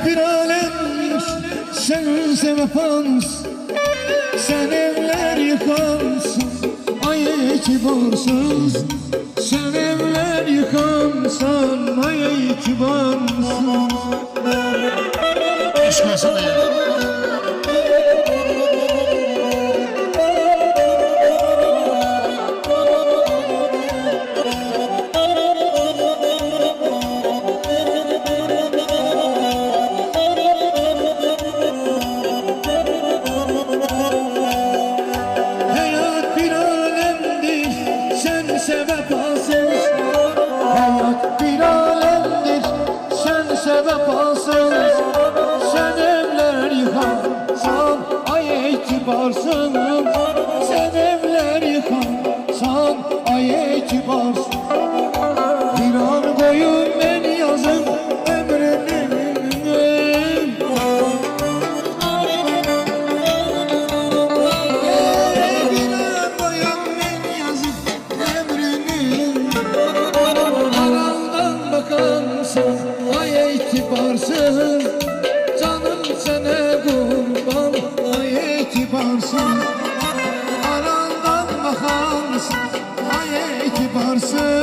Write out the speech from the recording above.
bir alemmiş, sen sevapans. Sen evler yıkansın, ay itibarsız. Sen evler yıkansan, ay itibarsız. Aşk olsun da ya. Hayat bir alemdir, sen sebepasız. Hayat bir alemdir, sen sebepasız. Sen evler yıkansan, ay itibarsın. Sen evler yıkansan, ay itibarsın. Bir an koyun ben yazım ömrünü. Bir an koyun ben yazım ömrünü. Araldan bakansın, ay itibarsız. Canım sana kurban, ay itibarsız. Araldan bakansın, ay itibarsız.